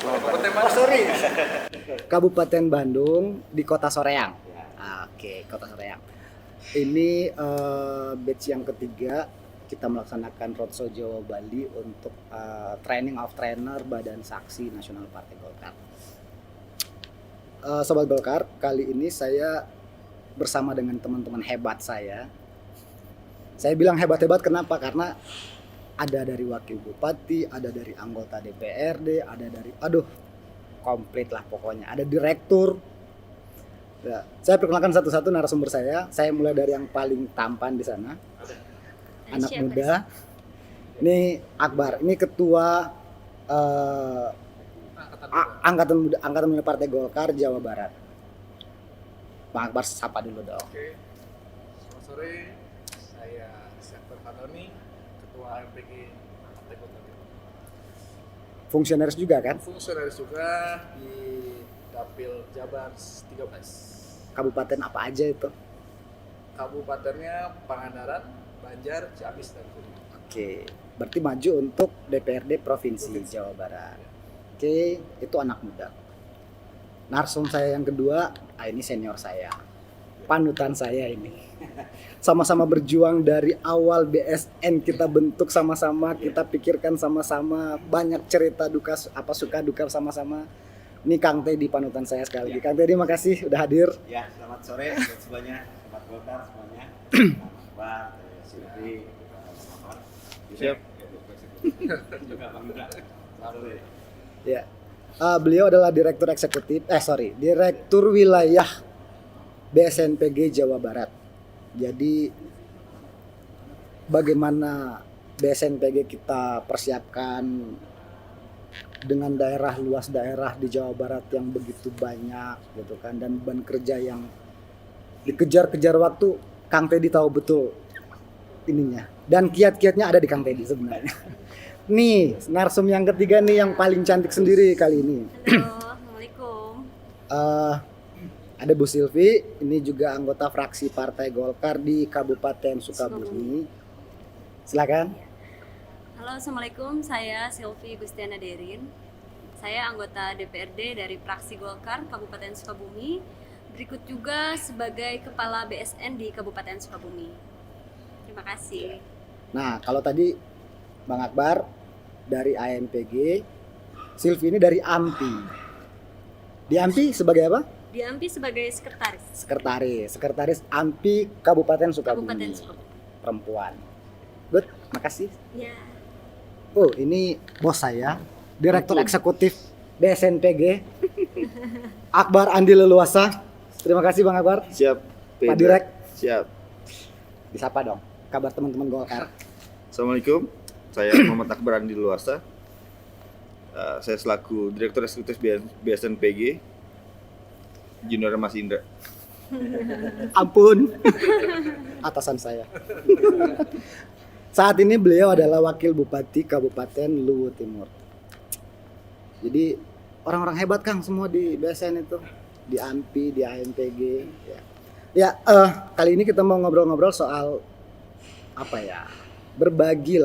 Oh, sorry. Kabupaten Bandung di Kota Soreang. Oke, Kota Soreang. Ini batch yang ketiga kita melaksanakan roadshow Jawa Bali untuk training of trainer Badan Saksi Nasional Partai Golkar. Sobat Golkar, kali ini saya bersama dengan teman-teman hebat saya. Saya bilang hebat-hebat kenapa? Karena ada dari wakil bupati, ada dari anggota DPRD, ada dari komplit lah pokoknya. Ada direktur. Ya, saya perkenalkan satu-satu narasumber saya. Saya mulai dari yang paling tampan di sana. Anak muda. Ini Akbar. Ini ketua angkatan muda Partai Golkar Jawa Barat. Bang Akbar sapa dulu dong. Oke. Selamat sore. Saya Syafir Fatoni, Ketua MPG Partai Golkar. Fungsionaris juga kan? Fungsionaris juga di Dapil Jabar 13. Kabupaten apa aja itu? Kabupatennya Pangandaran, Banjar, Ciamis, dan Kuningan. Oke, berarti maju untuk DPRD Provinsi Jawa Barat. Oke, itu anak muda. Narsum saya yang kedua, ini senior saya. Panutan saya ini. Sama-sama berjuang dari awal BSN kita bentuk sama-sama, kita pikirkan sama-sama, banyak cerita duka apa suka duka sama-sama. Ini Kang Teddy panutan saya sekali lagi. Kang Teddy makasih udah hadir. Ya, selamat sore buat semuanya, sobat Golkar semuanya. Pak, Silvi, selamat. Siap. Juga Bang Indra. Selamat sore. Ya. Beliau adalah Direktur Wilayah BSNPG Jawa Barat. Jadi bagaimana BSNPG kita persiapkan dengan luas daerah di Jawa Barat yang begitu banyak gitu kan, dan beban kerja yang dikejar-kejar waktu, Kang Teddy tahu betul ininya. Dan kiat-kiatnya ada di Kang Teddy sebenarnya. Nih, narsum yang ketiga nih yang paling cantik sendiri kali ini. Halo, Assalamualaikum. Ada Bu Silvi, ini juga anggota fraksi Partai Golkar di Kabupaten Sukabumi. Silakan. Halo, Assalamualaikum. Saya Silvi Gustiana Derin. Saya anggota DPRD dari fraksi Golkar Kabupaten Sukabumi. Berikut juga sebagai Kepala BSN di Kabupaten Sukabumi. Terima kasih. Nah, kalau tadi Bang Akbar dari AMPG, Silvi ini dari AMPI. Di AMPI sebagai apa? Di AMPI sebagai Sekretaris AMPI Kabupaten Sukabumi. Kabupaten Sukabumi. Perempuan. Good, makasih. Ya. Oh, ini bos saya, Direktur Eksekutif BSNPG, Akbar Andi Leluasa. Terima kasih Bang Akbar. Siap. Pak Direk. Siap. Disapa dong, kabar teman-teman Golkar. Assalamualaikum. Saya Muhammad Akbar Andi Luasa. Saya selaku Direktur Eksekutif BSNPG, Junior Mas Indra. Ampun, atasan saya. Saat ini beliau adalah Wakil Bupati Kabupaten Luwu Timur. Jadi orang-orang hebat Kang semua di BSN itu, di AMPI, di AMPG. Ya, kali ini kita mau ngobrol-ngobrol soal apa ya? Berbagi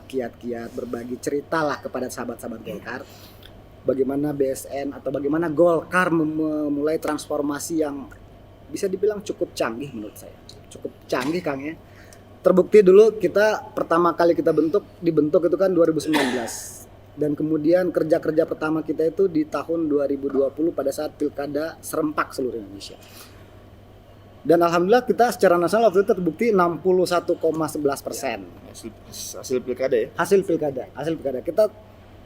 kiat-kiat, berbagi cerita lah kepada sahabat-sahabat Golkar. Bagaimana BSN atau bagaimana Golkar memulai transformasi yang bisa dibilang cukup canggih menurut saya. Cukup canggih Kang ya. Terbukti dulu kita pertama kali kita dibentuk itu kan 2019. Dan kemudian kerja-kerja pertama kita itu di tahun 2020 pada saat pilkada serempak seluruh Indonesia. Dan alhamdulillah kita secara nasional waktu itu terbukti 61,11%. Hasil pilkada ya? Hasil pilkada. Kita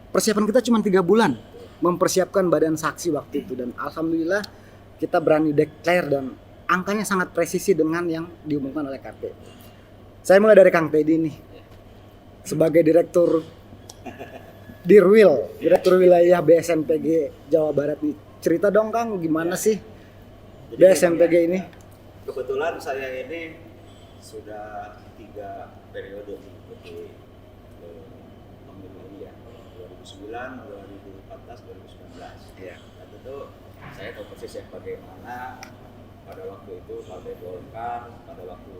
persiapan kita cuma 3 bulan mempersiapkan badan saksi waktu itu, dan alhamdulillah kita berani declare dan angkanya sangat presisi dengan yang diumumkan oleh KPU. Saya mulai dari Kang Teddy nih. Sebagai Direktur Dirwil, Direktur Wilayah BSNPG Jawa Barat nih. Cerita dong Kang, gimana sih BSNPG ini? Kebetulan saya ini sudah 3 periode mengikuti pemilu ini ya, 2009, 2014, 2019. Iya. Dan tentu saya tahu persis ya bagaimana pada waktu itu Partai Golkar pada waktu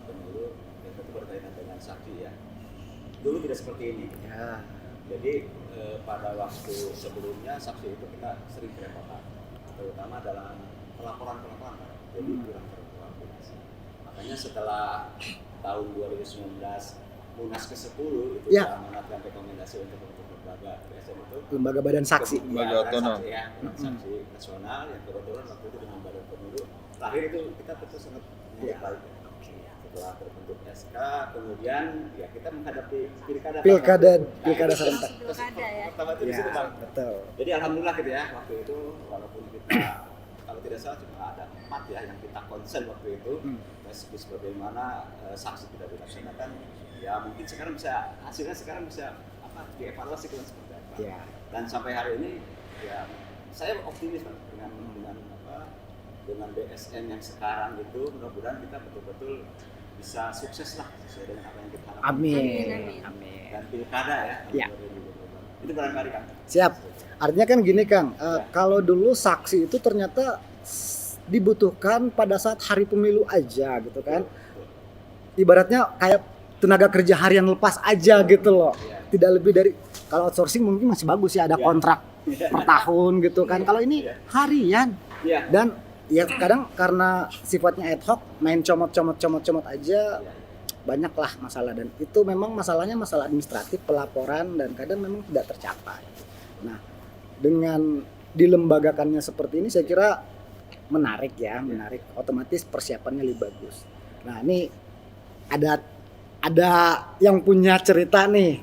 pemilu, dan tentu berkaitan dengan saksi ya. Dulu tidak seperti ini. Ya. Jadi pada waktu sebelumnya saksi itu kita sering kerepotan, terutama dalam pelaporan. Jadi kurang terkoordinasi. Makanya setelah tahun 2019 Munas ke-10 itu Ya. mengamanatkan rekomendasi untuk lembaga BSN itu Lembaga badan saksi. Lembaga otonom. saksi nasional yang kebetulan waktu itu dengan badan pemilu terakhir itu kita tentu sangat Ya. baik. Setelah terbentuk SK, kemudian ya kita menghadapi pilkada serentak. Pilkada ya. Pertama itu di Ya, situ Bang. betul. Jadi alhamdulillah gitu ya waktu itu walaupun kita kalau tidak salah cuma ada 4 ya yang kita konsen waktu itu spesifik bagaimana saksi tidak dilaksanakan ya mungkin sekarang hasilnya bisa dievaluasi kan seperti apa. Ya. Dan sampai hari ini ya saya optimis Bang, dengan BSN yang sekarang itu mudah-mudahan kita betul-betul bisa sukses lah sesuai dengan apa yang kita harapkan. Amin. Dan pilkada ya. Ya. Itu barangkali Kang. Siap. Artinya kan gini Kang, kalau dulu saksi itu ternyata dibutuhkan pada saat hari pemilu aja gitu kan. Ibaratnya kayak tenaga kerja harian lepas aja gitu loh. Tidak lebih dari, kalau outsourcing mungkin masih bagus ya, ada kontrak per tahun gitu kan. Kalau ini harian. Iya. Dan ya kadang karena sifatnya ad hoc, main comot aja, banyaklah masalah. Dan itu memang masalahnya masalah administratif, pelaporan, dan kadang memang tidak tercapai. Nah, dengan dilembagakannya seperti ini saya kira menarik, otomatis persiapannya lebih bagus. Nah, ini ada yang punya cerita nih.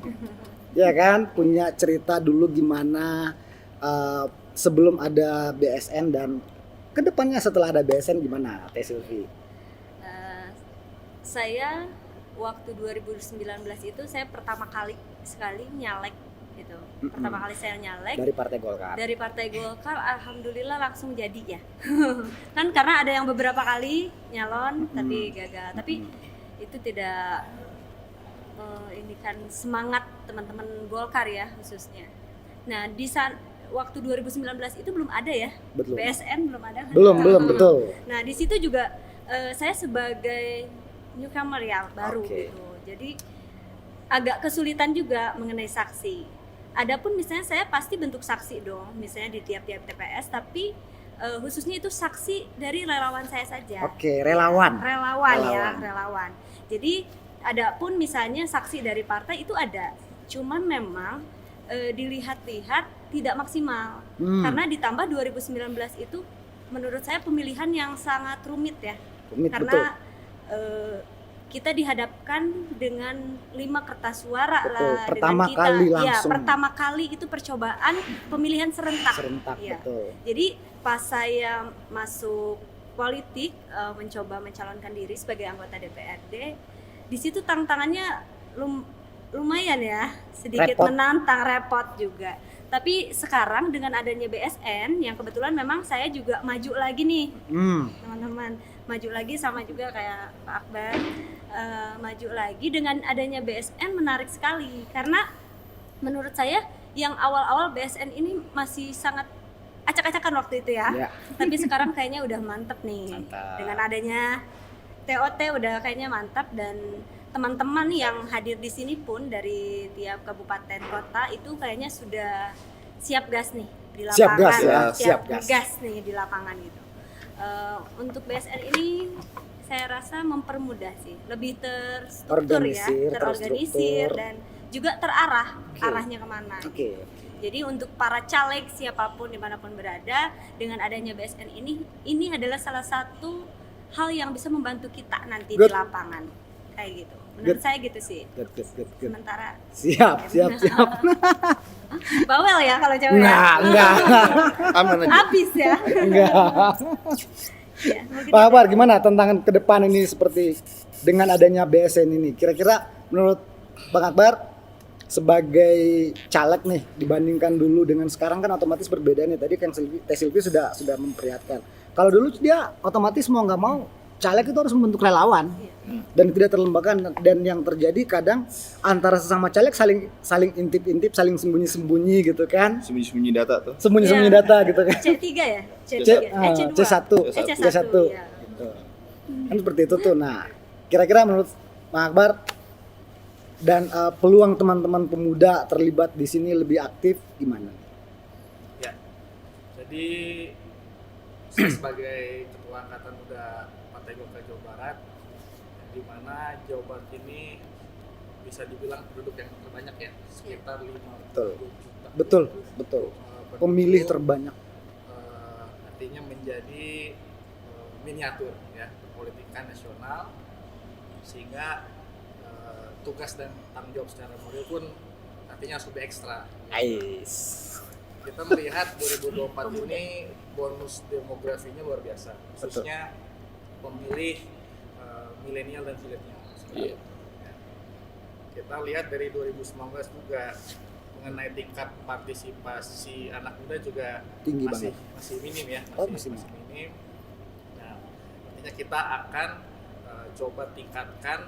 Ya kan, punya cerita dulu gimana sebelum ada BSN dan kedepannya setelah ada BSN gimana, Teh Silvi? Saya waktu 2019 itu saya pertama kali sekali nyalek gitu. Pertama kali saya nyalek Dari Partai Golkar. dari Partai Golkar, alhamdulillah langsung jadi ya. Kan karena ada yang beberapa kali nyalon tapi gagal. Tapi itu tidak ini kan semangat teman-teman Golkar ya khususnya. Nah, di saat waktu 2019 itu belum ada ya. Betul. BSN belum ada kan? Belum, betul. Nah, di situ juga saya sebagai newcomer ya, baru Oke. gitu. Jadi agak kesulitan juga mengenai saksi. Adapun misalnya saya pasti bentuk saksi dong, misalnya di tiap-tiap TPS, tapi khususnya itu saksi dari relawan saya saja. Oke, relawan. Relawan. Jadi adapun misalnya saksi dari partai itu ada, cuman memang dilihat-lihat tidak maksimal. Karena ditambah 2019 itu menurut saya pemilihan yang sangat rumit ya. Rumit, Karena kita dihadapkan dengan 5 kertas suara Betul. lah Pertama dengan kita. kali Ya, langsung. pertama kali itu percobaan pemilihan serentak. Ya. Betul. Jadi pas saya masuk politik mencoba mencalonkan diri sebagai anggota DPRD, di situ tantangannya lumayan ya, sedikit Repot. menantang, repot juga. Tapi sekarang dengan adanya BSN yang kebetulan memang saya juga maju lagi nih, teman-teman, maju lagi sama juga kayak Pak Akbar, maju lagi dengan adanya BSN menarik sekali karena menurut saya yang awal-awal BSN ini masih sangat acak-acakan waktu itu ya. Ya. Tapi sekarang kayaknya udah mantep nih. Mantap. Dengan adanya TOT udah kayaknya mantap dan teman-teman yang hadir di sini pun dari tiap kabupaten kota itu kayaknya sudah siap gas nih di lapangan. Siap gas ya, siap siap gas. gas nih di lapangan gitu. Untuk BSN ini saya rasa mempermudah sih, lebih terstruktur ya, terorganisir dan juga terarah arahnya kemana. Oke. Jadi untuk para caleg siapapun dimanapun berada, dengan adanya BSN ini adalah salah satu hal yang bisa membantu kita nanti Good. di lapangan, kayak gitu. Menurut Good. saya gitu sih. Good. Sementara Siap. bawel ya kalau cewek. Enggak. Aman aja. Habis ya. Enggak. Ya, mungkin Pak Akbar, gimana tantangan ke depan ini seperti dengan adanya BSN ini? Kira-kira menurut Bang Akbar sebagai caleg nih dibandingkan dulu dengan sekarang kan otomatis berbeda nih. Tadi kan Teh Silvi sudah memperlihatkan. Kalau dulu dia otomatis mau nggak mau caleg itu harus membentuk relawan dan tidak terlembagaan, dan yang terjadi kadang antara sesama caleg saling intip-intip, saling sembunyi-sembunyi gitu kan. Sembunyi-sembunyi data tuh. Sembunyi-sembunyi data gitu kan. C3 ya? C1. C1. C1. Ya. Gitu. Kan seperti itu tuh. Nah, kira-kira menurut Bang Akbar Dan peluang teman-teman pemuda terlibat di sini lebih aktif gimana? Ya, jadi saya sebagai Ketua Angkatan Muda Partai Golkar Jawa Barat, di mana Jawa Barat ini bisa dibilang penduduk yang terbanyak ya, sekitar 50 juta. Betul, betul. Penduduk, Pemilih terbanyak. artinya menjadi miniatur ya perpolitikan nasional, sehingga tugas dan tanggung jawab secara moral pun artinya harus lebih ekstra. Ais. Kita melihat 2024 ini bonus demografinya luar biasa, khususnya pemilih milenial dan zilenial. Iya. Ya. Kita lihat dari 2019 juga mengenai tingkat partisipasi anak muda juga Tinggi masih minim ya, masih masih minim. Nah, artinya kita akan coba tingkatkan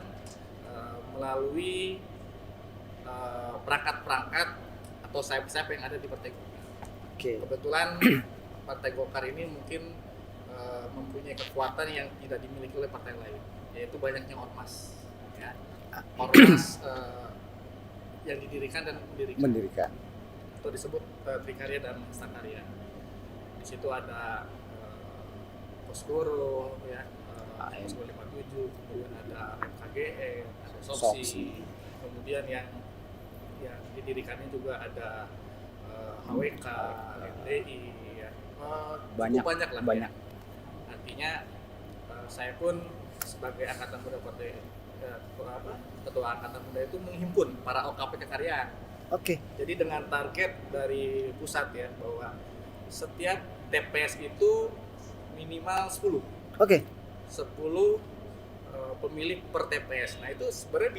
melalui perangkat-perangkat atau sayap-sayap yang ada di Partai Golkar. Oke. Kebetulan Partai Golkar ini mungkin mempunyai kekuatan yang tidak dimiliki oleh partai lain, yaitu banyaknya ormas, ya. Ormas yang didirikan dan Mendirikan. atau disebut Trikarya dan Hasta-Karya. Di situ ada Poskoro, ya, Poskoro 57, kemudian ada MKGN, ada Soksi. Soksi, kemudian yang didirikannya juga ada HWK, MDI, ya. Banyak, Cukup banyak lah. banyak. Ya. Artinya saya pun sebagai angkatan muda partai ketua angkatan muda itu menghimpun para OKP kekaryaan. Oke. Jadi dengan target dari pusat ya bahwa setiap TPS itu minimal 10 Oke. pemilih per TPS. Nah itu sebenarnya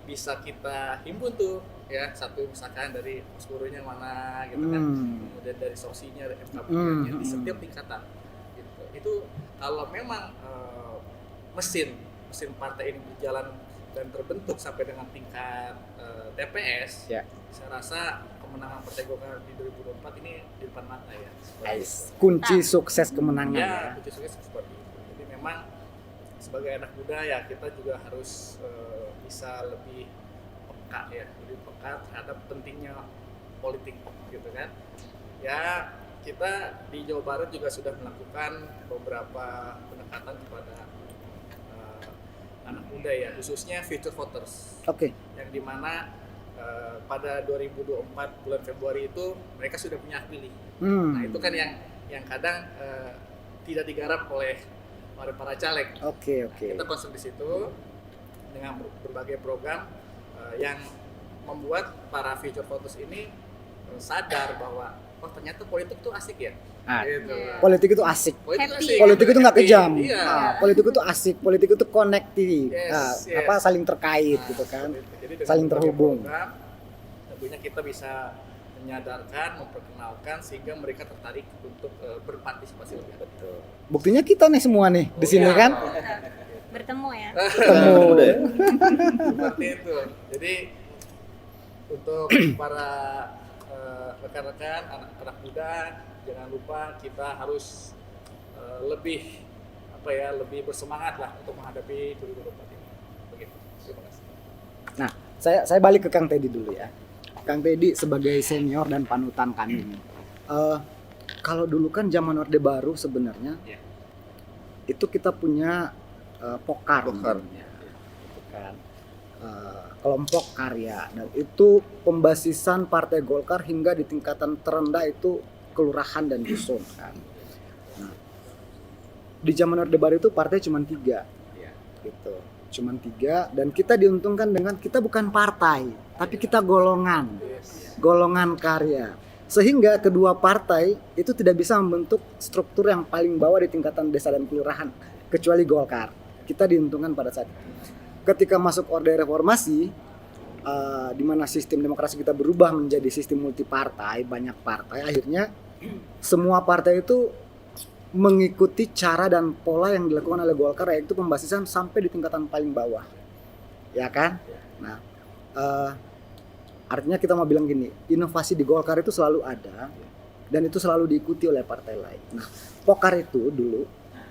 bisa kita himpun tuh ya, satu misalkan dari Poskoronya mana gitu kan, kemudian dari Soksinya, MKP-nya di setiap tingkatan gitu. Itu kalau memang mesin partai ini berjalan dan terbentuk sampai dengan tingkat TPS, Ya. saya rasa kemenangan Partai Golkar di 2024 ini di depan mata ya. Ais. Kunci sukses kemenangan. Ya, kunci sukses seperti itu. Jadi memang sebagai anak muda ya kita juga harus bisa lebih peka ya, lebih peka terhadap pentingnya politik gitu kan. Ya, kita di Jawa Barat juga sudah melakukan beberapa pendekatan kepada anak muda ya, khususnya future voters. Oke. Yang dimana pada 2024 bulan Februari itu mereka sudah punya hak pilih. Nah itu kan yang kadang tidak digarap oleh para caleg. Oke. Kita concern di situ dengan berbagai program yang membuat para future voters ini sadar bahwa oh ternyata politik itu asik ya. Gitu. Politik itu asik. Happy. Politik itu nggak kejam. Iya. Politik itu asik. Politik itu connected. Yes. Saling terkait gitu kan. Jadi dengan Saling berbagai terhubung. program, tentunya kita bisa menyadarkan, memperkenalkan sehingga mereka tertarik untuk berpartisipasi lebih aktif. Buktinya kita nih semua nih di sini kan. Bertemu ya. Ketemu. Muda ya? Seperti itu. Jadi untuk para rekan-rekan anak-anak muda, jangan lupa kita harus lebih lebih bersemangat lah untuk menghadapi 2024 ini. Begitu. Terima kasih. Nah, saya balik ke Kang Teddy dulu ya. Kang Teddy sebagai senior dan panutan kami nih. Kalau dulu kan zaman Orde Baru sebenarnya Ya. itu kita punya Pokar. Pokar. namanya. Itu kan kelompok karya, dan itu pembasisan Partai Golkar hingga di tingkatan terendah itu kelurahan dan dusun kan. Nah, di zaman Orde Baru itu partai cuma 3 Ya. gitu, cuma 3, dan kita diuntungkan dengan kita bukan partai tapi kita golongan karya, sehingga kedua partai itu tidak bisa membentuk struktur yang paling bawah di tingkatan desa dan kelurahan kecuali Golkar. Kita diuntungkan pada saat itu. Ketika masuk Orde Reformasi, di mana sistem demokrasi kita berubah menjadi sistem multipartai, banyak partai, akhirnya semua partai itu mengikuti cara dan pola yang dilakukan oleh Golkar, yaitu pembasisan sampai di tingkatan paling bawah, ya kan? Nah, artinya kita mau bilang gini, inovasi di Golkar itu selalu ada dan itu selalu diikuti oleh partai lain. Nah, Pokar itu dulu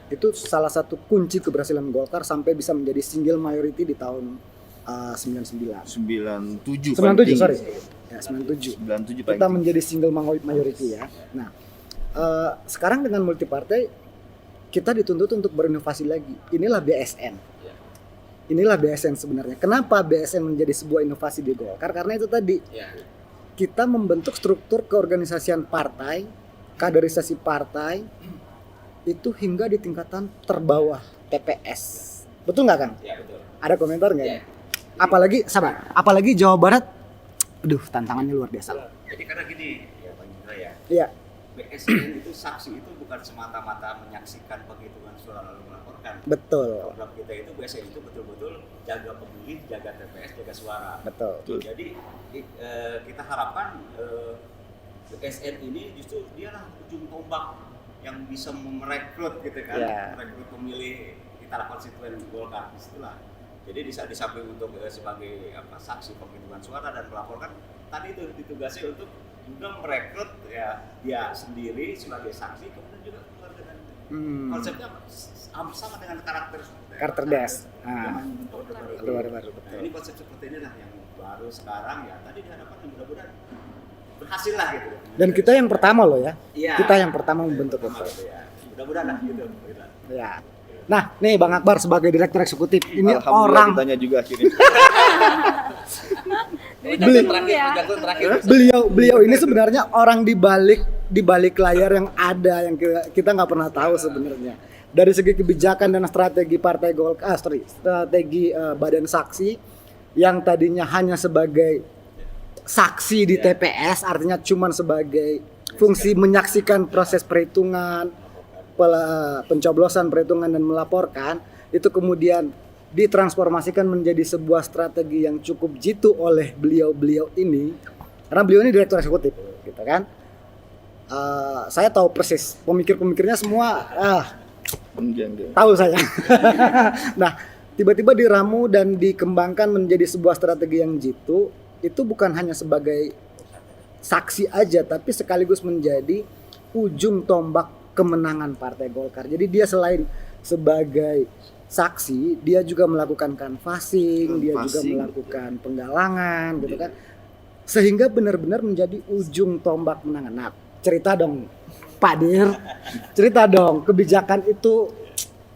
itu salah satu kunci keberhasilan Golkar sampai bisa menjadi single majority di tahun 99. 97 97, sorry. Ya, 97. 97 Kita menjadi single majority ya. Nah, sekarang dengan multipartai kita dituntut untuk berinovasi lagi. Inilah BSN. Inilah BSN sebenarnya. Kenapa BSN menjadi sebuah inovasi di Golkar? Karena itu tadi Ya. kita membentuk struktur keorganisasian partai, kaderisasi partai itu hingga di tingkatan terbawah TPS. Betul nggak, Kang? Ya, betul. Ada komentar nggak? Ya. Apalagi Jawa Barat. Aduh, tantangannya luar biasa. Jadi karena gini, ya Bang Indra ya, Iya, BSN itu saksi itu bukan semata-mata menyaksikan penghitungan suara lalu melaporkan. betul. Program kita itu BSN itu betul-betul jaga pemilih, jaga TPS, jaga suara. Betul. Jadi kita harapkan BSN ini justru dialah ujung tombak yang bisa merekrut gitu kan, Ya. merekrut pemilih kita konstituen Golkar disitulah. Jadi di samping untuk sebagai saksi penghitungan suara dan melaporkan, tadi itu ditugasi untuk juga merekrut ya dia sendiri sebagai saksi, kemudian juga keluarga dan konsepnya sama dengan karakter DAS. baru. Baru. Nah, ini konsep seperti ini lah yang baru sekarang ya. Tadi diharapkan mudah-mudahan berhasil lah gitu. Dan kita yang pertama loh ya. Iya. Kita yang pertama membentuk itu. Ya. Mudah-mudahan lah gitu. Ya. Nah, nih Bang Akbar sebagai direktur eksekutif, ini Alhamdulillah orang ditanya juga akhirnya. Terakhir. beliau ini sebenarnya orang di balik layar yang ada yang kita nggak pernah tahu sebenarnya. Dari segi kebijakan dan strategi partai Golkar, strategi badan saksi yang tadinya hanya sebagai saksi di TPS, artinya cuman sebagai fungsi menyaksikan proses perhitungan, pencoblosan, perhitungan dan melaporkan, itu kemudian ditransformasikan menjadi sebuah strategi yang cukup jitu oleh beliau ini, karena beliau ini direktur eksekutif, gitu kan. Saya tahu persis pemikirnya semua, tahu saya. Nah, tiba-tiba diramu dan dikembangkan menjadi sebuah strategi yang jitu, itu bukan hanya sebagai saksi aja, tapi sekaligus menjadi ujung tombak kemenangan Partai Golkar. Jadi dia selain sebagai saksi, dia juga melakukan canvassing, dia juga melakukan penggalangan, gitu kan. Sehingga benar-benar menjadi ujung tombak kemenangan. Nah, cerita dong, Pak Dir, cerita dong kebijakan itu.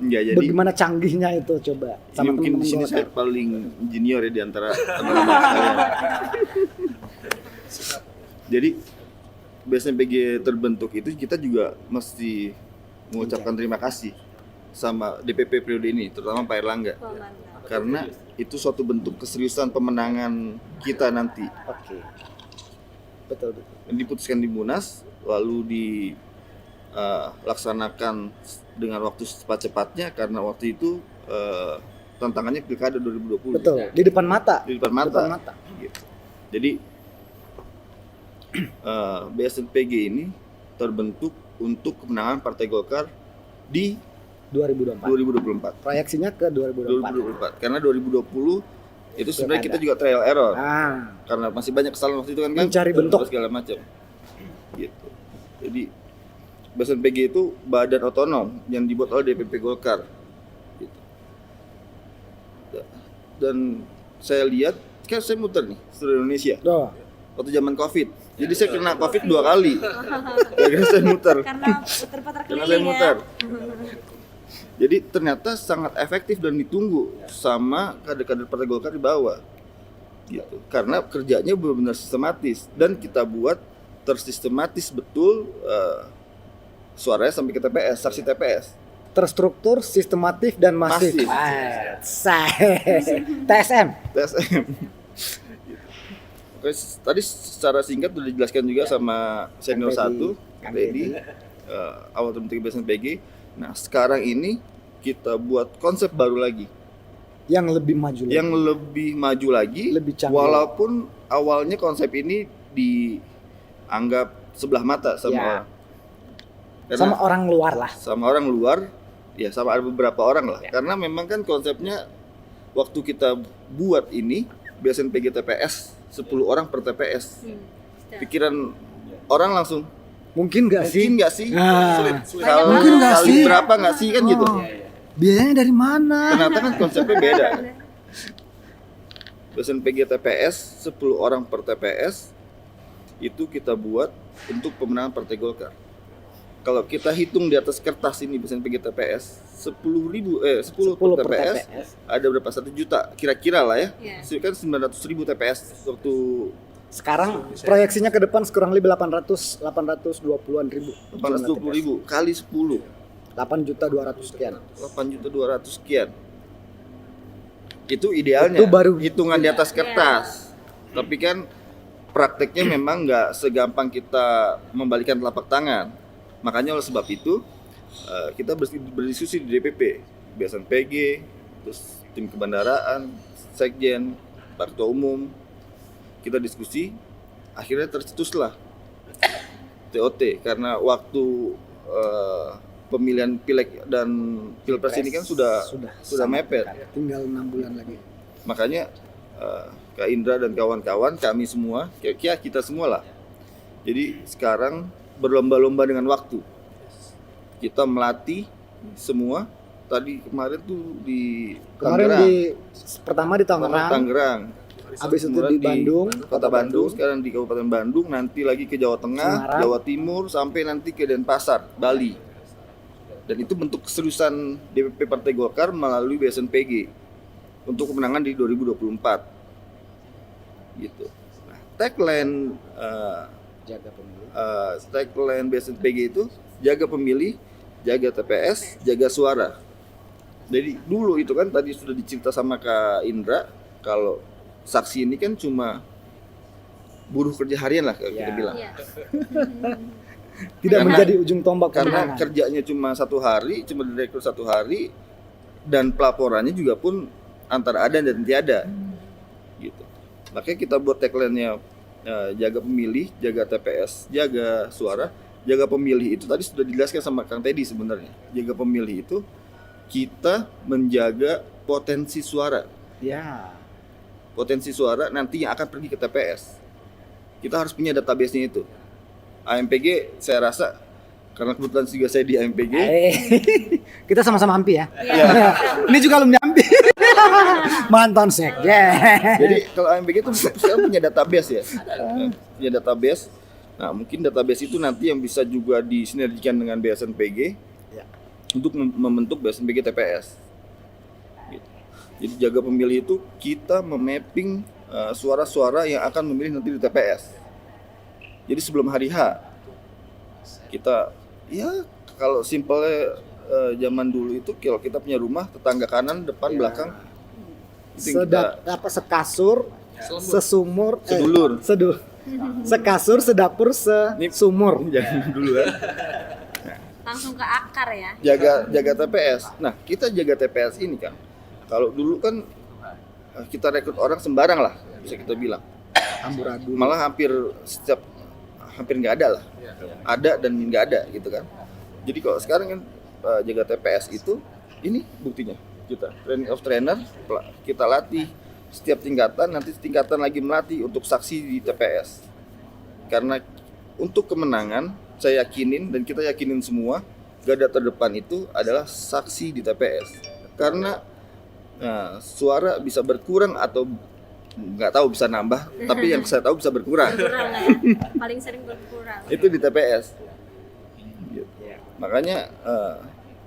Ya, jadi Bagaimana canggihnya itu, coba ini sama mungkin teman-teman di sini Golkar. saya paling junior ya di antara teman-teman sekalian. Jadi BSNPG terbentuk itu kita juga mesti mengucapkan terima kasih sama DPP periode ini, terutama Pak Erlangga, karena itu suatu bentuk keseriusan pemenangan kita nanti. Oke. Betul. Diputuskan di Munas, lalu dilaksanakan dengan waktu secepat-cepatnya karena waktu itu tantangannya Pilkada 2020. Betul. Di depan mata. Di depan mata. Gitu. Jadi BSNPG ini terbentuk untuk kemenangan Partai Golkar di 2024. Proyeksinya ke 2024. Karena 2020 itu sebenarnya kita juga trial error. Karena masih banyak kesalahan waktu itu kan, mencari bentuk segala macam. Gitu. Jadi BSNPG itu badan otonom yang dibuat oleh DPP Golkar. Gitu. Dan saya lihat, kan saya muter nih seluruh Indonesia. Waktu zaman Covid. Jadi saya kena Covid 2 kali. Karena saya muter. Karena putar-putar Karena keliling saya muter. Jadi ternyata sangat efektif dan ditunggu sama kader-kader Partai Golkar di bawah. Gitu. Karena kerjanya benar-benar sistematis dan kita buat tersistematis betul, suaranya sampai ke TPS, saksi TPS. Terstruktur, sistematif dan masif. TSM. Oke, tadi secara singkat sudah dijelaskan juga sama senior 1, Teddy, awal terbentuk BSNPG. Nah, sekarang ini kita buat konsep baru lagi. Yang lebih maju lagi. Lebih canggih. Walaupun awalnya konsep ini dianggap sebelah mata sama sama orang luar lah. Sama orang luar, ya sama ada beberapa orang lah. Karena memang kan konsepnya waktu kita buat ini BSNPG TPS 10 orang per TPS. Pikiran orang langsung mungkin nggak sih? Mungkin nggak sih? Berapa nggak sih kan gitu? Biayanya dari mana? Ternyata kan konsepnya beda. BSNPG TPS 10 orang per TPS itu kita buat untuk pemenangan Partai Golkar. Kalau kita hitung di atas kertas ini BSNPG TPS 10 per TPS ada berapa? 1 juta kira-kira lah ya. Iya. Itu kan 900.000 TPS waktu Sekarang proyeksinya ke depan kurang lebih 820-an ribu. 820.000 kali 10 8.200.000 sekian. 8.200.000 sekian. Itu idealnya. Itu baru hitungan di atas kertas. Tapi kan prakteknya memang nggak segampang kita membalikan telapak tangan. Makanya oleh sebab itu kita berdiskusi di DPP, BSNPG, terus tim kebandaraan, sekjen, Pak Ketua Umum. Kita diskusi, akhirnya tercetuslah TOT karena waktu pemilihan pileg dan pilpres ini kan sudah mepet. Tinggal 6 bulan lagi. Makanya Kak Indra dan kawan-kawan, kami semua, kita semua lah. Jadi sekarang berlomba-lomba dengan waktu. Kita melatih semua. Tadi kemarin tuh di Tangerang. Pertama di Tangerang. Habis itu di Bandung, Kota Bandung, sekarang di Kabupaten Bandung, nanti lagi ke Jawa Tengah, Semarang, Jawa Timur, sampai nanti ke Denpasar, Bali. Dan itu bentuk keseriusan DPP Partai Golkar melalui BSNPG untuk kemenangan di 2024. Gitu. Nah, tagline jaga pemilu. tagline BSNPG itu jaga pemilih, jaga TPS, jaga suara. Jadi dulu itu kan tadi sudah dicerita sama Kak Indra kalau saksi ini kan cuma buruh kerja harian lah kalau kita bilang. Iya. Tidak Karena- menjadi ujung tombak Karena pemenangan. kerjanya cuma 1 hari, cuma direkrut 1 hari, dan pelaporannya juga pun antara ada dan tiada. Gitu. Makanya kita buat tagline-nya jaga pemilih, jaga TPS, jaga suara. Jaga pemilih itu tadi sudah dijelaskan sama Kang Teddy sebenarnya. Jaga pemilih itu kita menjaga potensi suara. Ya. Potensi suara nanti yang akan pergi ke TPS. Kita harus punya database-nya itu. AMPG saya rasa karena kebetulan juga saya di AMPG. Kita sama-sama hampi ya. Iya. Ini juga alumni hampi. Mantan sekjen. Jadi kalau AMPG itu sekarang punya database ya. Punya database. Nah, mungkin database itu nanti yang bisa juga disinergikan dengan BSNPG Ya. untuk membentuk BSNPG TPS. Gitu. Jadi jaga pemilih itu kita memapping suara-suara yang akan memilih nanti di TPS. Jadi sebelum hari H kita ya kalau simpelnya zaman dulu itu kalau kita punya rumah tetangga kanan, depan, belakang itu yang Sekasur, sesumur, sedulur. sekasur, sedapur, sesumur. Jangan dulu ya. Langsung ke akar ya. Jaga TPS. Nah, kita jaga TPS ini kan. Kalau dulu kan kita rekrut orang sembarang lah, bisa kita bilang. Amburadul. Malah hampir nggak ada lah. Ada dan nggak ada gitu kan. Jadi kalau sekarang kan jaga TPS itu ini buktinya. Kita training of trainer, kita latih setiap tingkatan, nanti tingkatan lagi melatih untuk saksi di TPS. Karena untuk kemenangan saya yakinin dan kita yakinin semua garda terdepan itu adalah saksi di TPS. Karena suara bisa berkurang atau nggak tahu bisa nambah, tapi yang saya tahu bisa berkurang. Kurang ya. Paling sering berkurang. Itu di TPS. Gitu. Makanya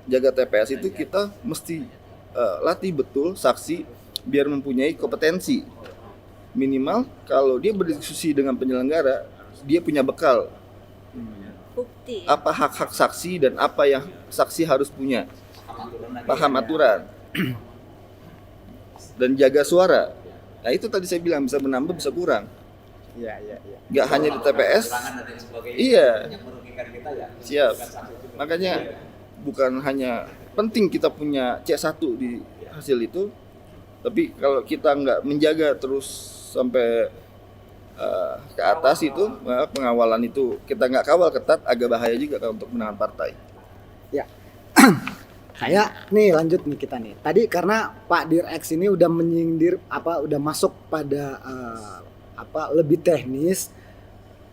jaga TPS itu kita mesti latih betul saksi biar mempunyai kompetensi. Minimal kalau dia berdiskusi dengan penyelenggara, dia punya bekal. Bukti. Apa hak-hak saksi dan apa yang saksi harus punya. Paham aturan. Dan jaga suara. Nah itu tadi saya bilang bisa menambah bisa kurang. Iya. Nggak hanya di TPS. Kecurangan dan lain sebagainya Iya. yang merugikan kita ya. Siap. Bukan sanksi itu. Makanya bukan hanya penting kita punya C1 di hasil itu, tapi kalau kita nggak menjaga terus sampai ke atas itu, pengawalan itu kita nggak kawal ketat, agak bahaya juga kan untuk menangan partai. Ya. Kayak nih lanjut nih kita nih. Tadi karena Pak Dirx ini udah menyindir udah masuk pada lebih teknis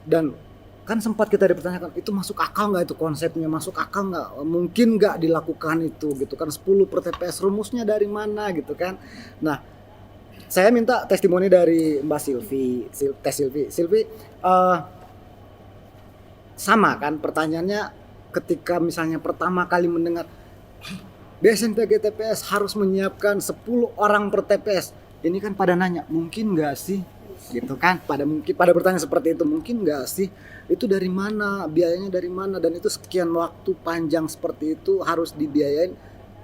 dan kan sempat kita dipertanyakan itu masuk akal nggak itu konsepnya, masuk akal nggak, mungkin nggak dilakukan itu gitu kan, 10 per TPS rumusnya dari mana gitu kan. Nah saya minta testimoni dari Mbak Silvi, sama kan pertanyaannya ketika misalnya pertama kali mendengar BSNPG TPS harus menyiapkan 10 orang per TPS. Ini kan pada nanya, mungkin nggak sih? Gitu kan? Pada bertanya seperti itu, mungkin nggak sih? Itu dari mana? Biayanya dari mana? Dan itu sekian waktu panjang seperti itu harus dibiayain.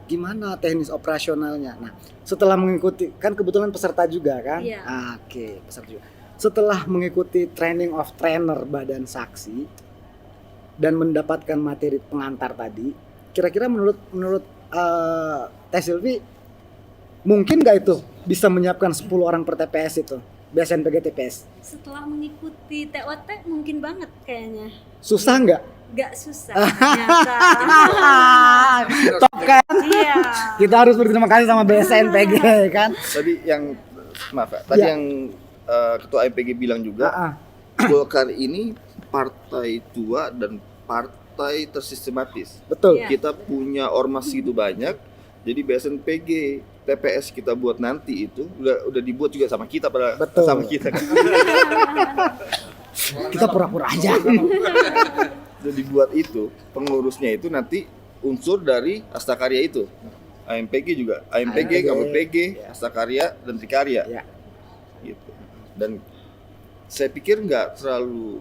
Gimana teknis operasionalnya? Nah, setelah mengikuti, kan kebetulan peserta juga kan? Iya. Oke, peserta juga. Setelah mengikuti training of trainer Badan Saksi dan mendapatkan materi pengantar tadi, kira-kira menurut Teh Silvi mungkin nggak itu bisa menyiapkan 10 orang per TPS itu BSNPG TPS? Setelah mengikuti TOT mungkin banget kayaknya. Susah nggak? Nggak susah ternyata. Top kan? Iya. Kita harus berterima kasih sama BSNPG kan? Tadi yang maaf ya, tadi Ya. yang ketua MPG bilang juga Golkar ini partai tua dan partai tersistematis. Betul. Iya. Kita punya ormas segitu banyak, jadi BSNPG TPS kita buat nanti itu udah dibuat juga sama kita Betul. sama kita kan. Kita pura-pura aja. Udah dibuat itu, pengurusnya itu nanti unsur dari Astakarya itu. AMPG juga, AMPG, KBPG, Ya. Astakarya dan Trikarya. Ya. Gitu. Dan saya pikir nggak terlalu,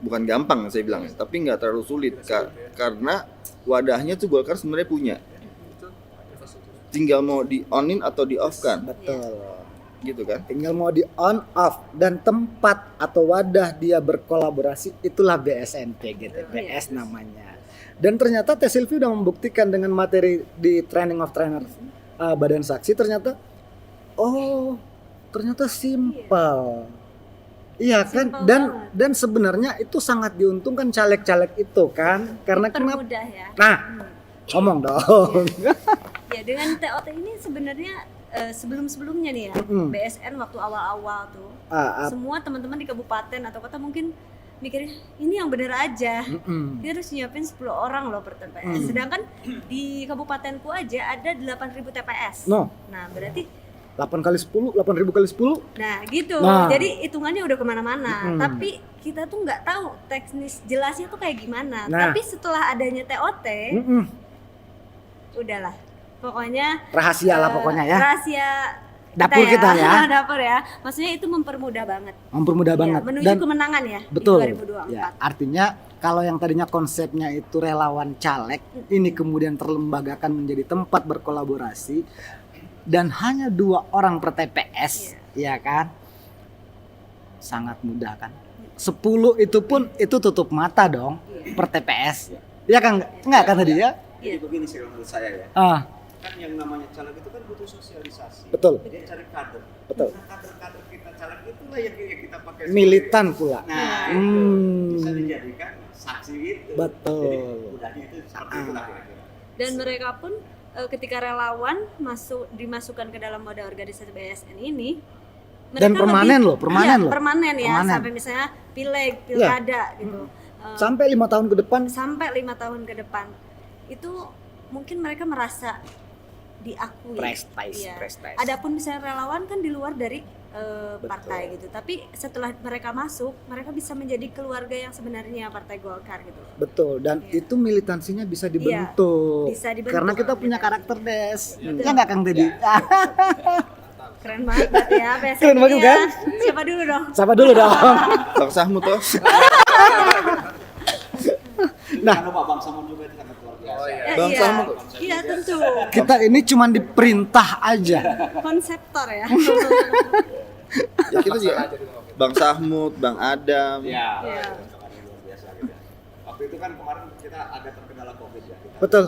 bukan gampang saya bilang, tapi nggak terlalu sulit karena wadahnya tuh Golkar sebenarnya punya. Tinggal mau di on-in atau di off-kan, Betul. gitu kan? Tinggal mau di on off dan tempat atau wadah dia berkolaborasi itulah BSNPG TPS namanya. Dan ternyata Teh Silvi udah membuktikan dengan materi di training of trainer Badan Saksi ternyata ternyata simpel. Iya kan? Simpel Dan sebenarnya itu sangat diuntungkan caleg-caleg itu kan? Karena kenapa? Permudah ya. Nah, ngomong dong. Ya dengan TOT ini sebenarnya sebelum-sebelumnya nih ya, BSN waktu awal-awal tuh, semua teman-teman di kabupaten atau kota mungkin mikirnya ini yang bener aja. Dia harus nyiapin 10 orang loh per TPS. Sedangkan di kabupatenku aja ada 8.000 TPS. No. Nah, berarti 8 kali 10, 8.000 kali 10. nah gitu. Nah. Jadi hitungannya udah kemana-mana. Tapi kita tuh nggak tahu teknis jelasnya tuh kayak gimana. Nah. Tapi setelah adanya TOT, udahlah. Pokoknya Rahasia lah pokoknya ya. rahasia Dapur kita ya. Dapur ya. Maksudnya itu mempermudah banget. Mempermudah banget. Ya, menuju Dan kemenangan ya betul. di 2024. Ya, artinya kalau yang tadinya konsepnya itu relawan caleg, ini kemudian terlembagakan menjadi tempat berkolaborasi dan hanya 2 orang per TPS, ya kan? Sangat mudah kan? 10 itu pun itu tutup mata dong per TPS. Ya kan? Enggak kan tadi ya? Jadi begini sih menurut saya ya. Kan yang namanya caleg itu kan butuh sosialisasi. Betul. Dia cari kader. Betul. Nah, kader-kader kita caleg itulah yang kita pakai. Militan pula. Nah, bisa dijadikan saksi itu. Betul. Jadi mudahnya itu seperti itulah kira-kira. Dan mereka pun ketika relawan dimasukkan ke dalam wadah organisasi BSN ini, Dan mereka permanen loh, permanen iya, loh. permanen ya, Permanen. sampai misalnya pileg, pilkada gitu. Sampai 5 tahun ke depan. Sampai 5 tahun ke depan. Itu mungkin mereka merasa diakui. Prestige, Iya. prestige. Adapun misalnya relawan kan di luar dari partai gitu. Tapi setelah mereka masuk, mereka bisa menjadi keluarga yang sebenarnya Partai Golkar gitu. Betul, dan Iya. itu militansinya bisa dibentuk. bisa dibentuk. Karena kita punya karakter Des. Betul. Ya nggak Kang Teddy? Keren banget berarti ya BSN Keren banget ya. kan? Siapa dulu dong? Siapa dulu dong? Bang Sahmut toh. Nah. Karena Pak Bang Samud juga itu sangat luar biasa. Oh, iya. Ya, Bang iya. Sahmut. Iya tentu. Kita ini cuman diperintah aja. Konseptor ya. Ya kita juga Bang Sahmut, Bang Adam. Iya. Iya. Itu kan luar biasa gitu. Waktu itu kan kemarin kita ada terkendala Covid ya. Kita Betul.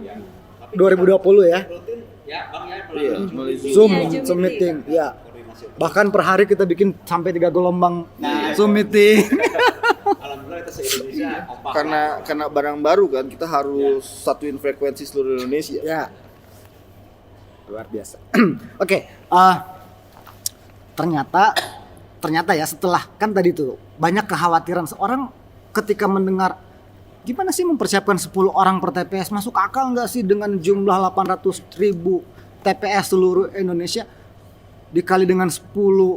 Ya. Tapi 2020 ya. kita rutin ya Bang ya Iya, melalui Zoom, Iya, Zoom meeting. Ya. koordinasi. Bahkan per hari kita bikin sampai 3 gelombang Nah, Zoom meeting. Alhamdulillah kita se-Indonesia kompak. Karena barang baru kan kita harus satuin frekuensi seluruh Indonesia. Ya. Luar biasa. Oke, ternyata ya setelah kan tadi tuh banyak kekhawatiran seorang ketika mendengar gimana sih mempersiapkan 10 orang per TPS, masuk akal nggak sih dengan jumlah 800.000 TPS seluruh Indonesia? dikali dengan 10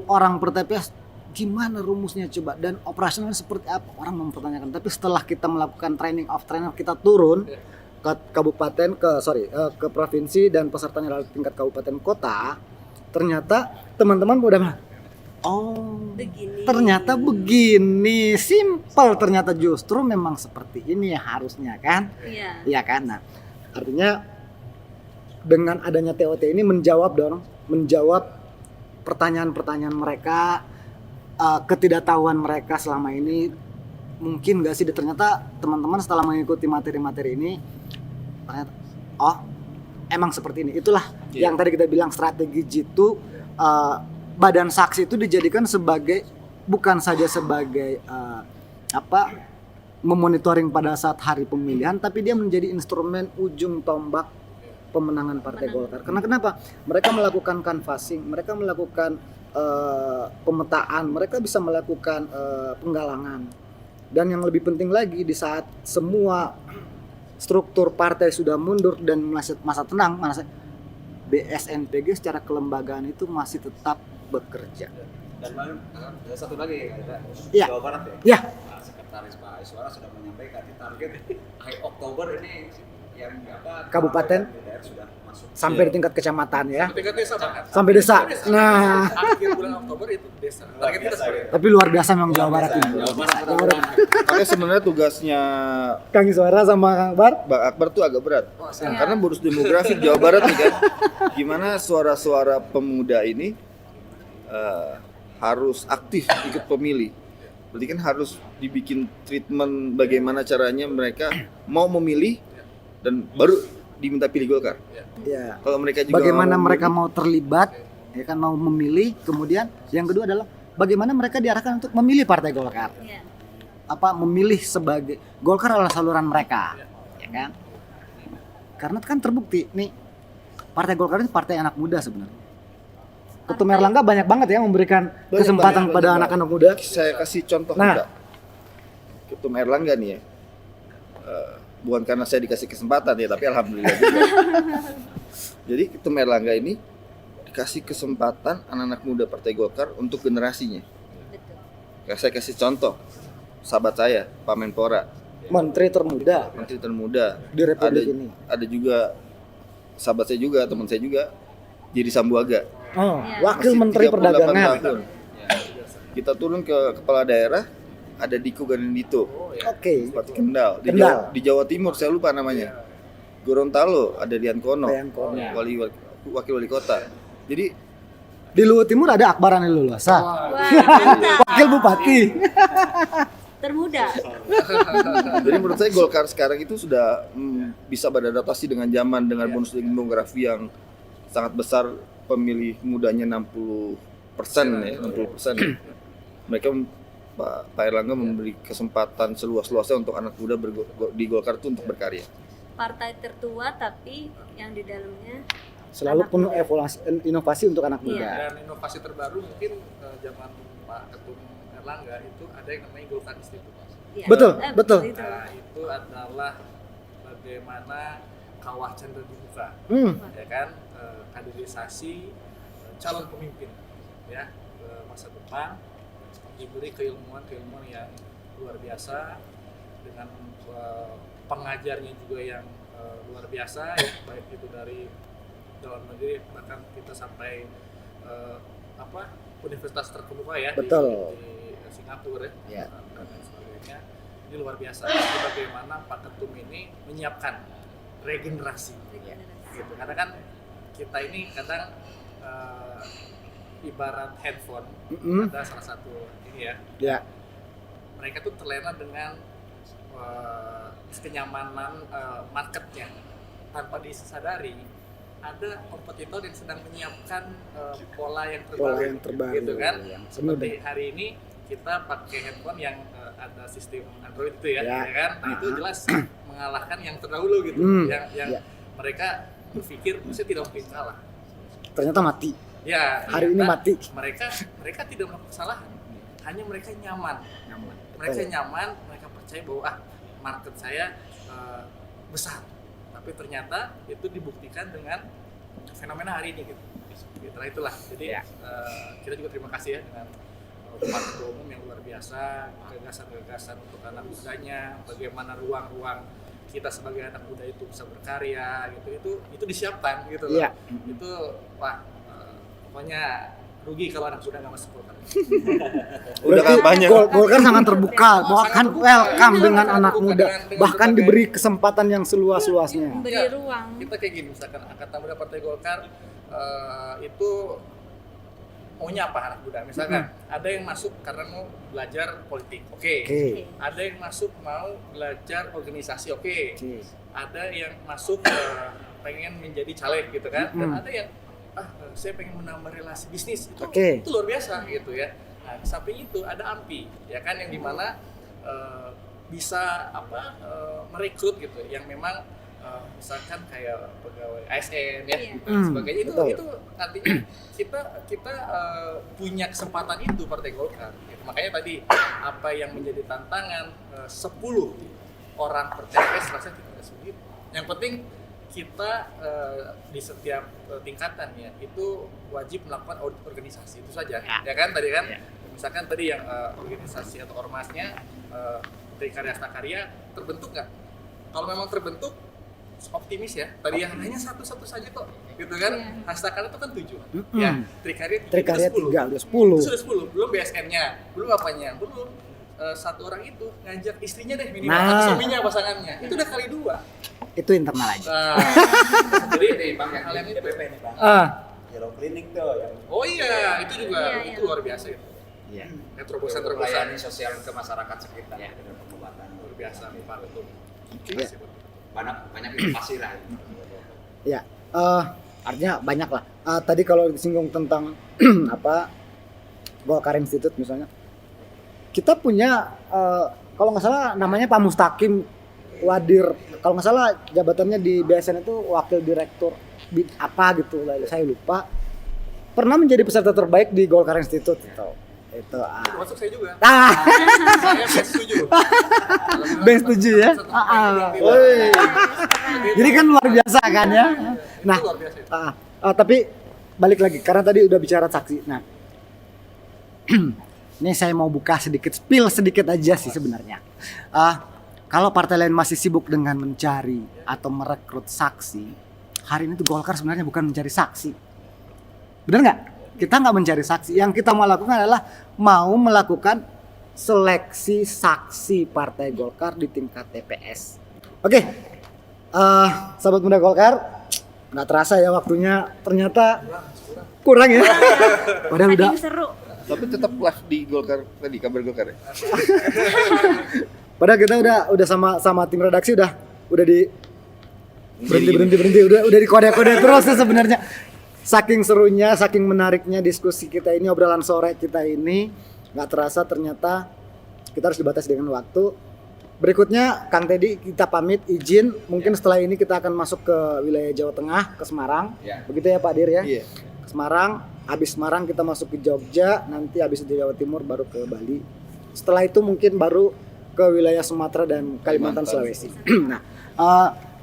orang per TPS, gimana rumusnya coba, dan operasional seperti apa, orang mempertanyakan. Tapi setelah kita melakukan training of trainer, kita turun ke kabupaten, ke provinsi dan pesertanya dari tingkat kabupaten kota, ternyata teman-teman udah bilang, oh Begini. ternyata begini, simple, ternyata justru memang seperti ini ya harusnya kan. Iya. Iya kan. Nah, artinya dengan adanya TOT ini menjawab pertanyaan-pertanyaan mereka, ketidaktahuan mereka selama ini. Mungkin gak sih ternyata teman-teman setelah mengikuti materi-materi ini ternyata oh emang seperti ini. Itulah yang tadi kita bilang strategi jitu. Badan saksi itu dijadikan sebagai, bukan saja sebagai memonitoring pada saat hari pemilihan, tapi dia menjadi instrumen ujung tombak pemenangan Partai Golkar. Karena kenapa? Mereka melakukan canvassing, mereka melakukan pemetaan, mereka bisa melakukan penggalangan. Dan yang lebih penting lagi, di saat semua struktur partai sudah mundur dan masa tenang, BSNPG secara kelembagaan itu masih tetap bekerja. Dan ada satu lagi, Iya. Jawa Barat ya. Ya, Sekretaris Pak Iswara sudah menyampaikan di target akhir Oktober ini yang Kabupaten daerah sudah masuk. sampai di tingkat kecamatan ya, Tingkat desa bahkan. sampai desa. Nah, Akhir bulan Oktober itu desa. Target kita seperti itu. tapi luar biasa memang Jawa Barat ini. Jawa Barat. Jawa Barat. Makanya sebenarnya tugasnya Kang Iswara sama Kang Bar. Bang Akbar tuh agak berat. Iya. Karena bonus demografi Jawa Barat nih kan. Gimana suara-suara pemuda ini harus aktif ikut pemilih. Berarti kan harus dibikin treatment bagaimana caranya mereka mau memilih dan baru diminta pilih Golkar. Ya. Kalau mereka juga Bagaimana mau mereka memilih, mau terlibat, ya kan, mau memilih. Kemudian yang kedua adalah bagaimana mereka diarahkan untuk memilih Partai Golkar. Iya. Memilih sebagai Golkar adalah saluran mereka, ya kan? Karena kan terbukti nih, Partai Golkar ini partai anak muda sebenarnya. Ketum Erlangga banyak banget ya memberikan kesempatan pada anak-anak muda. saya kasih contoh Nah. juga. Ketum Erlangga nih ya. Bukan karena saya dikasih kesempatan ya, tapi alhamdulillah juga. Jadi Ketum Erlangga ini dikasih kesempatan anak-anak muda Partai Golkar untuk generasinya. Betul. Ya, saya kasih contoh. Sahabat saya, Pak Menpora, Menteri termuda menteri termuda. di Republik ada, ini. Ada juga sahabat saya juga, teman saya juga, Jadi Sambuaga. Oh, Ya. Wakil Masih Menteri 38 Perdagangan. tahun. Kita turun ke kepala daerah, ada Diko Ganendito, Oke. Bupati Kendal. Di Kendal. Jawa, di Jawa Timur saya lupa namanya. Gorontalo ada Dian Kono, Dian Kono. wakil wali kota. Jadi Di Luhut Timur ada Akbaran Luluasa, Wah, mantap. Wakil Bupati. Termuda. Jadi menurut saya Golkar sekarang itu sudah bisa beradaptasi dengan zaman, dengan bonus demografi yang sangat besar, pemilih mudanya 60% ya, 60%. Mereka Pak Erlangga memberi kesempatan seluas-luasnya untuk anak muda di Golkar itu untuk berkarya. Partai tertua tapi yang di dalamnya Selalu Anak penuh muda. inovasi untuk anak Iya. muda. Dan inovasi terbaru mungkin zaman Pak Ketum Erlangga itu ada yang namanya Golkar Institute. Iya. Betul, betul. Itu. Nah, itu adalah bagaimana kawah candra dibuka, ya kan, kaderisasi calon pemimpin ya ke masa depan, diberi keilmuan yang luar biasa dengan pengajarnya juga yang luar biasa ya, baik itu dari dalam negeri bahkan kita sampai universitas terkemuka ya Betul. di Singapura Ya. dan lain sebagainya. Ini luar biasa. Jadi bagaimana Pak Ketum ini menyiapkan regenerasi gitu. Karena kan kita ini kadang ibarat handphone, ada salah satu ini ya, Ya. mereka tuh terlena dengan kenyamanan marketnya tanpa disadari ada kompetitor yang sedang menyiapkan pola yang terbaru, gitu kan. yang Seperti hari ini kita pakai handphone yang ada sistem Android itu ya, Ya. ya kan? Nah, itu jelas mengalahkan yang terdahulu gitu, yang Ya. mereka berpikir mesti tidak mungkin kalah. ternyata mati. Ya, Hari ini ternyata mati. Mereka tidak melakukan kesalahan, hanya mereka nyaman. Mereka Betul. nyaman, mereka percaya bahwa market saya besar. Tapi ternyata itu dibuktikan dengan fenomena hari ini gitu. Nah itulah. Jadi kita juga terima kasih ya dengan Pak Ketua Umum yang luar biasa, gagasan-gagasan untuk anak mudanya, bagaimana ruang-ruang kita sebagai anak muda itu bisa berkarya gitu, itu disiapkan gitu loh. Iya. Itu Pak, pokoknya rugi kalau anak muda nggak masuk Golkar. Udah kampanye. Golkar sangat terbuka, bahkan sangat terbuka. welcome dengan Sangat anak terbuka muda, dengan bahkan berbagai- diberi kesempatan yang seluas-luasnya. Memberi Ya, ruang. Kita kayak gini, misalkan Angkatan Muda Partai Golkar itu maunya apa anak muda? Misalkan ada yang masuk karena mau belajar politik, oke. Oke. Ada yang masuk mau belajar organisasi, oke. Oke. Ada yang masuk pengen menjadi caleg gitu kan, dan ada yang saya pengen menambah relasi bisnis itu, Oke. itu luar biasa gitu ya. Nah, di samping itu ada AMPI ya kan yang dimana bisa merekrut gitu yang memang misalkan kayak pegawai ASN ya Iya. dan sebagainya Betul. itu artinya kita punya kesempatan itu Partai Golkar gitu. Makanya tadi apa yang menjadi tantangan 10 orang per TPS rasanya tidak sulit. Yang penting kita di setiap tingkatan ya itu wajib melakukan audit organisasi itu saja ya kan tadi kan misalkan tadi yang organisasi atau ormasnya Trikarya Hasta Karya terbentuk nggak? Kalau memang terbentuk optimis ya tadi yang hanya satu saja kok gitu kan. Hasta Karya itu kan 7 ya Trikarya Trikarya 3 udah itu 10. sudah 10 belum BSN-nya belum apanya belum satu orang itu ngajak istrinya deh minimal Nah. atau suaminya pasangannya itu udah kali 2. Itu internal aja. Nah, jadi nih Bang, hal yang itu DPP nih Bang. Ah, Hero Clinic tuh yang oh iya itu juga Iya, itu iya. luar biasa itu iya. terobosan melayani sosial ke masyarakat sekitar Ya. dengan pengobatan luar biasa Pak Ketum. Iya. banyak inovasi lah. Ya, artinya banyak lah. Tadi kalau disinggung tentang Golkar Institute misalnya, kita punya kalau nggak salah namanya Pak Mustaqim Wadir, kalau nggak salah jabatannya di BSN itu wakil direktur apa gitu, saya lupa. Pernah menjadi peserta terbaik di Golkar Institute itu. Termasuk saya juga. Ah, Saya best 7. best 7 ya. Woi. Jadi kan luar biasa kan ya. Nah, Itu luar biasa itu. tapi balik lagi karena tadi udah bicara saksi. Nah, ini saya mau buka sedikit spill sedikit aja sih sebenarnya. Kalau partai lain masih sibuk dengan mencari atau merekrut saksi, hari ini tuh Golkar sebenarnya bukan mencari saksi. Bener nggak? Kita nggak mencari saksi. Yang kita mau lakukan adalah mau melakukan seleksi saksi partai Golkar di tingkat TPS. Oke, sahabat muda Golkar, nggak terasa ya waktunya ternyata kurang ya. Padahal udah Saking seru. Tapi tetap live di Golkar tadi, kabar Golkar ya. Padahal kita udah sama tim redaksi udah di berhenti udah di kode terus ya sebenarnya. Saking serunya, saking menariknya diskusi kita ini, obrolan sore kita ini, nggak terasa ternyata kita harus dibatasi dengan waktu. Berikutnya Kang Teddy kita pamit izin, mungkin setelah ini kita akan masuk ke wilayah Jawa Tengah, ke Semarang. Ya. Begitu ya Pak Dir ya. Iya. Ke Semarang, habis Semarang kita masuk ke Jogja, nanti habis itu Jawa Timur baru ke Bali. Setelah itu mungkin baru ke wilayah Sumatera dan Kalimantan Sulawesi. Nah,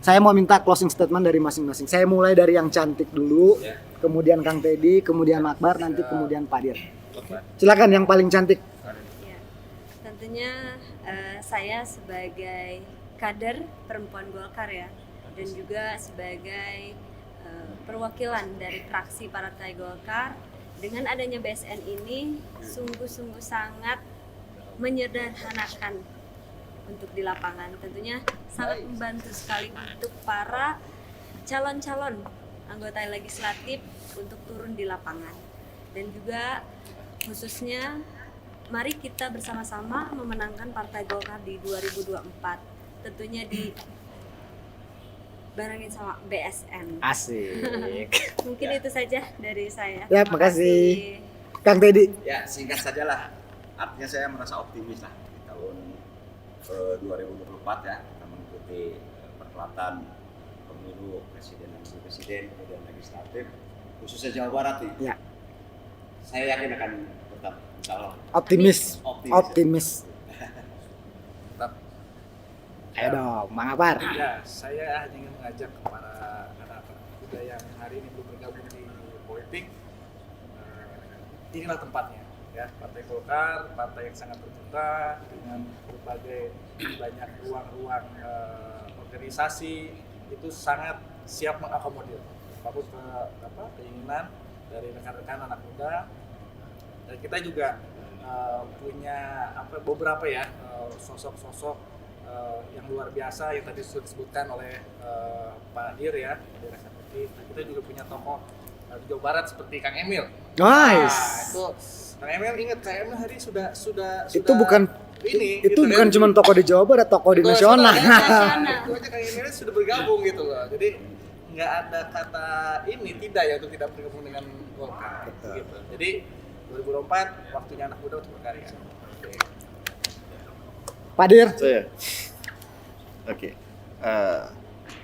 saya mau minta closing statement dari masing-masing. Saya mulai dari yang cantik dulu, kemudian Kang Teddy, kemudian Akbar, nanti kemudian Pak Dir. Silakan yang paling cantik. Ya, tentunya saya sebagai kader perempuan Golkar ya, dan juga sebagai perwakilan dari fraksi Partai Golkar, dengan adanya BSN ini sungguh-sungguh sangat menyederhanakan untuk di lapangan. Tentunya sangat membantu sekali untuk para calon-calon anggota legislatif untuk turun di lapangan, dan juga khususnya mari kita bersama-sama memenangkan Partai Golkar di 2024, tentunya di barengin sama BSN. Asik. Mungkin itu saja dari saya. Ya, Terima makasih. kasih. Kang Teddy. Ya, singkat saja lah. Artinya saya merasa optimis lah di tahun 2024 ya, kita mengikuti perhelatan pemilu presiden dan wakil presiden, kemudian legislatif, khususnya Jawa Barat nih. Ya. Saya yakin akan tetap insya Allah Optimis. Optimis. Optimis. Tetap. Ayo dong, Bang Akbar. Ya, saya hanya ingin mengajak para anak-anak muda yang hari ini belum bergabung di politik politik, inilah tempatnya ya. Partai Golkar, partai yang sangat terbuka dengan berbagai banyak ruang-ruang organisasi, itu sangat siap mengakomodir apapun keinginan dari rekan-rekan anak muda. Dan kita juga punya beberapa ya sosok-sosok yang luar biasa yang tadi sudah disebutkan oleh Pak Dir ya, Dir Eksekutif. Nah, kita juga punya tokoh di Jawa Barat seperti Kang Emil. Nice. Nah, itu Kang Emil, ingat Kang Emil hari sudah Itu bukan ini itu gitu bukan kan. cuma tokoh di Jawa Barat, tokoh di nasional. Itu aja Kang Emil sudah bergabung gitu loh. Jadi nggak ada kata ini tidak ya untuk tidak bergabung dengan Golkar gitu. Jadi 2024 waktunya anak muda untuk berkarya. Oke. Pak Dir. Saya. Oke.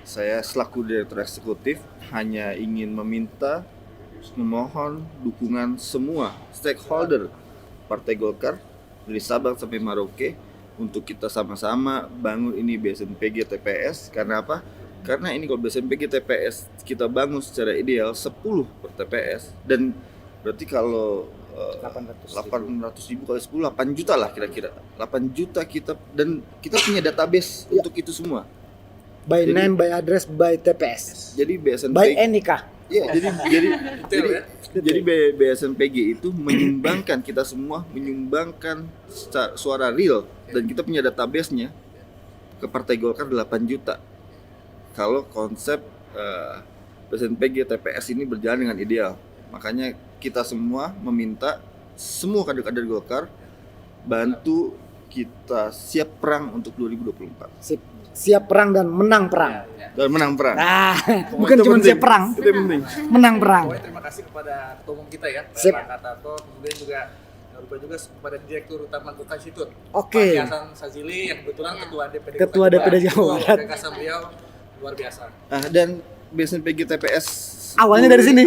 Saya selaku Direktur Eksekutif hanya ingin memohon dukungan semua stakeholder Partai Golkar dari Sabang sampai Merauke untuk kita sama-sama bangun ini BSNPG TPS. Karena apa? Karena ini kalau BSNPG TPS kita bangun secara ideal 10 per TPS, dan berarti kalau 800.000 kali 10 8 juta lah kira-kira. 8 juta kita, dan kita punya database Ya. untuk itu semua. By Jadi- name, by address, by TPS. Jadi BSNPG By NIK. Iya, Detail ya. jadi BSNPG itu menyumbangkan, kita semua menyumbangkan suara real, dan kita punya database-nya ke Partai Golkar 8 juta. Kalau konsep BSNPG TPS ini berjalan dengan ideal. Makanya kita semua meminta semua kader-kader Golkar bantu kita siap perang untuk 2024. Siap perang dan menang perang. Dan menang perang. Bukan Itu cuma penting. siap perang, Itu yang penting. menang perang. Pokoknya terima kasih kepada ketua umum kita ya, Sip. Pak Katarto, kemudian juga jangan lupa juga kepada Direktur Utama Golkar Institute, Oke. Pak Hasan Sazili yang kebetulan Ketua DPD Ketua Kota DPD Jawa Barat. Gagasan beliau luar biasa. Dan BSNPG TPS Awalnya dari sini.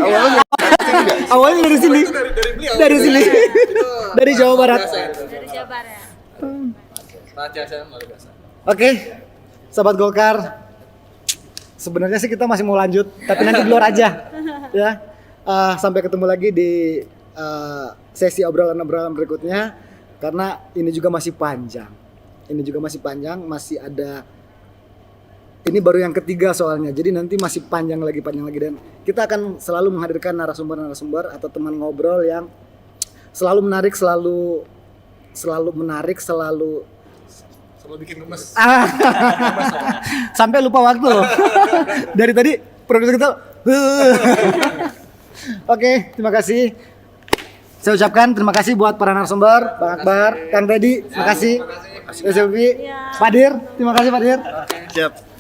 Awalnya dari sini. Itu dari beliau. Dari sini. Itu Dari Jawa Barat. luar biasa itu. Dari Jawa Barat. Pak Hasan luar biasa. Oke, sahabat Golkar. Sebenarnya sih kita masih mau lanjut, tapi nanti di luar aja, ya. Sampai ketemu lagi di sesi obrolan-obrolan berikutnya, karena ini juga masih panjang. Masih ada. Ini baru yang ketiga soalnya, jadi nanti masih panjang lagi, dan kita akan selalu menghadirkan narasumber atau teman ngobrol yang selalu menarik, selalu Selalu bikin gemes. sampai lupa waktu loh. Dari tadi progres kita. Oke, terima kasih. Saya ucapkan terima kasih buat para narasumber, Bang Akbar, Kang Teddy, terima kasih. Silvi, Pak Dir, terima kasih Pak Dir. Siap.